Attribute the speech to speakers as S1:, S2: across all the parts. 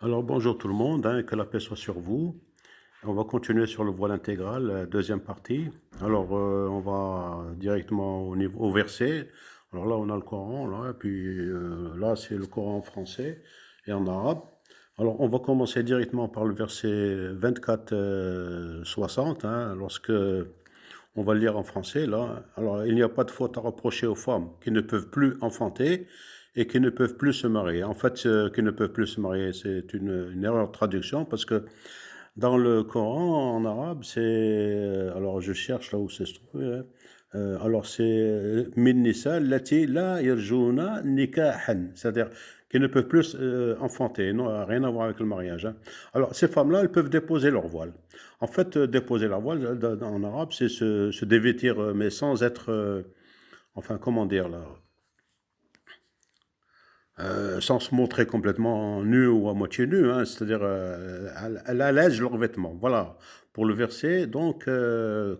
S1: Alors bonjour tout le monde, hein, que la paix soit sur vous. On va continuer sur le voile intégral, deuxième partie. Alors on va directement au verset. Alors là on a le Coran, là, et puis là c'est le Coran en français et en arabe. Alors on va commencer directement par le verset 24 60, hein, lorsque on va le lire en français là. Alors il n'y a pas de faute à reprocher aux femmes qui ne peuvent plus enfanter et qui ne peuvent plus se marier. En fait, qui ne peuvent plus se marier, c'est une erreur de traduction parce que dans le Coran, en arabe, c'est... alors, je cherche là où c'est trouvé, hein. Alors, c'est min nisa lati la yarjuna nikahan, c'est-à-dire qui ne peuvent plus enfanter, non, rien à voir avec le mariage, hein. Alors, ces femmes-là, elles peuvent déposer leur voile. En fait, déposer leur voile, en arabe, c'est se dévêtir, mais sans être... enfin, comment dire, là, sans se montrer complètement nu ou à moitié nu, hein, c'est-à-dire elle allège leurs vêtements. Voilà pour le verset, donc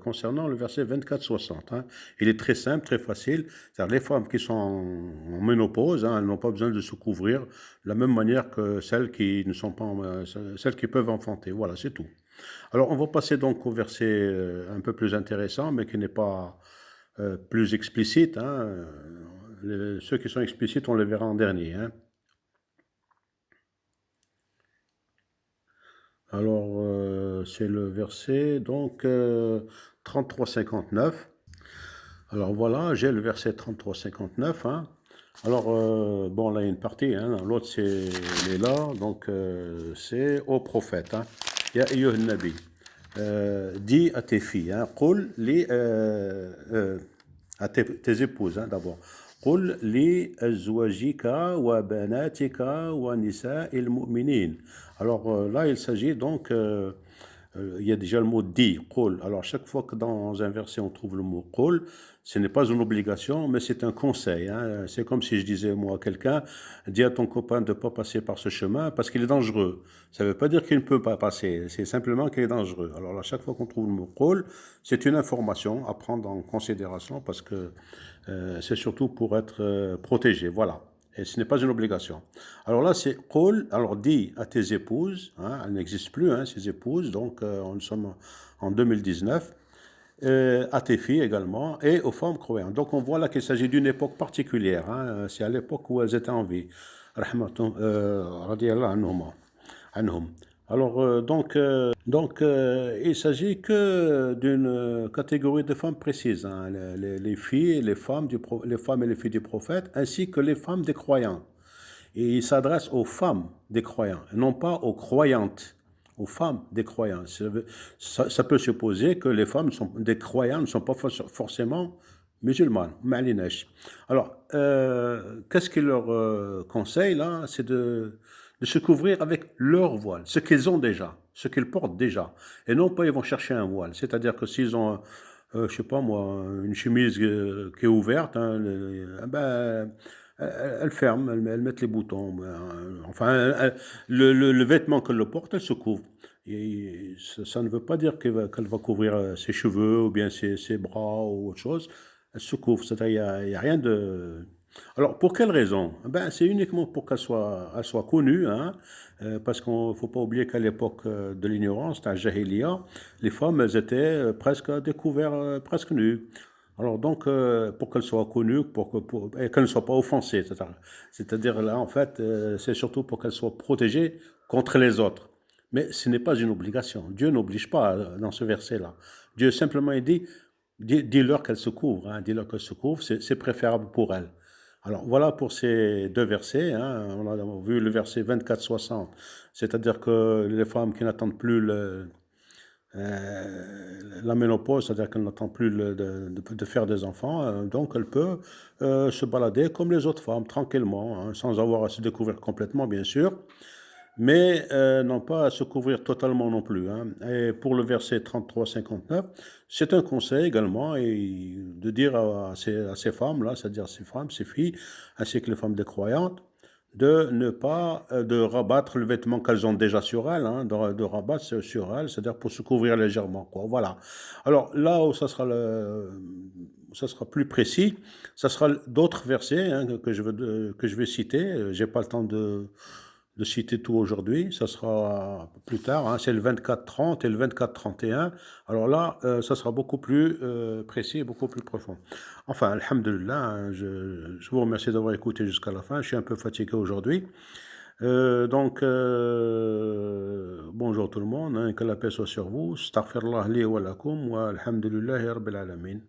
S1: concernant le verset 24-60. Hein, il est très simple, très facile. C'est-à-dire les femmes qui sont en ménopause, hein, elles n'ont pas besoin de se couvrir de la même manière que celles qui ne sont pas, celles qui peuvent enfanter. Voilà, c'est tout. Alors on va passer donc au verset un peu plus intéressant, mais qui n'est pas plus explicite. Hein. Ceux qui sont explicites, on les verra en dernier. Hein. Alors, c'est le verset donc 33-59. Alors voilà, j'ai le verset 33-59. Hein. Alors, bon, là, il y a une partie, hein, l'autre, c'est il est là, donc c'est au prophète. Hein. Ya ayyuh nabi, dis à tes filles, hein, qul li, à tes épouses, hein, d'abord. قل لأزواجك وبناتك ونساء المؤمنين. Alors là, il s'agit donc il y a déjà le mot dit, qul. Alors, chaque fois que dans un verset on trouve le mot qul, ce n'est pas une obligation, mais c'est un conseil. Hein. C'est comme si je disais, moi, à quelqu'un, dis à ton copain de ne pas passer par ce chemin parce qu'il est dangereux. Ça ne veut pas dire qu'il ne peut pas passer, c'est simplement qu'il est dangereux. Alors, à chaque fois qu'on trouve le mot qul, c'est une information à prendre en considération parce que c'est surtout pour être protégé. Voilà. Et ce n'est pas une obligation. Alors là, c'est qul, alors dis à tes épouses, hein, elles n'existent plus, hein, ces épouses, donc nous sommes en 2019, à tes filles également, et aux femmes croyantes. Donc on voit là qu'il s'agit d'une époque particulière, hein, c'est à l'époque où elles étaient en vie. Rahmatum, radiyallahu anhum. Alors, il s'agit que d'une catégorie de femmes précises, hein, les filles, les femmes et les filles du prophète, ainsi que les femmes des croyants. Et il s'adresse aux femmes des croyants, et non pas aux croyantes, aux femmes des croyants. Ça peut supposer que les femmes des croyants ne sont pas forcément musulmanes, ma'linesh. Alors, qu'est-ce qu'il leur conseille là? C'est de se couvrir avec leur voile, ce qu'ils ont déjà, ce qu'ils portent déjà. Et non pas ils vont chercher un voile. C'est-à-dire que s'ils ont, je sais pas moi, une chemise qui est ouverte, hein, ben, elle ferme, elle met les boutons. Enfin, le vêtement qu'elle le porte, elle se couvre. Et ça ne veut pas dire qu'elle va couvrir ses cheveux ou bien ses bras ou autre chose. Elle se couvre. C'est-à-dire, il y a rien de... Alors, pour quelle raison? Ben, c'est uniquement pour elle soit connue, hein, parce qu'il ne faut pas oublier qu'à l'époque de l'ignorance, à Jahiliya, les femmes, elles étaient presque découvertes, presque nues. Alors donc, pour qu'elle soit connue, et qu'elle ne soit pas offensée, c'est-à-dire là, en fait, c'est surtout pour qu'elle soit protégée contre les autres. Mais ce n'est pas une obligation. Dieu n'oblige pas dans ce verset-là. Dieu simplement il dit, dis-leur qu'elle se couvre, hein, dis-leur qu'elle se couvre, c'est préférable pour elle. Alors voilà pour ces deux versets. Hein. On a vu le verset 24-60, c'est-à-dire que les femmes qui n'attendent plus la ménopause, c'est-à-dire qu'elle n'attend plus de faire des enfants, donc elle peut se balader comme les autres femmes, tranquillement, hein, sans avoir à se découvrir complètement, bien sûr, mais non pas à se couvrir totalement non plus. Hein. Et pour le verset 33-59, c'est un conseil également et de dire à ces femmes-là, c'est-à-dire ces femmes, ces filles, ainsi que les femmes des croyantes, de ne pas de rabattre le vêtement qu'elles ont déjà sur elles, hein, de rabattre sur elles, c'est-à-dire pour se couvrir légèrement, quoi. Voilà. Alors là où ça sera plus précis, ça sera d'autres versets hein, que je vais citer. J'ai pas le temps de citer tout aujourd'hui, ça sera plus tard, hein, c'est le 24-30 et le 24-31. Alors là, ça sera beaucoup plus précis et beaucoup plus profond. Enfin, alhamdulillah, hein, je vous remercie d'avoir écouté jusqu'à la fin. Je suis un peu fatigué aujourd'hui. Bonjour tout le monde, hein, que la paix soit sur vous. Astaghfirullah li wa lakum wa alhamdulillahi rabbil alamin.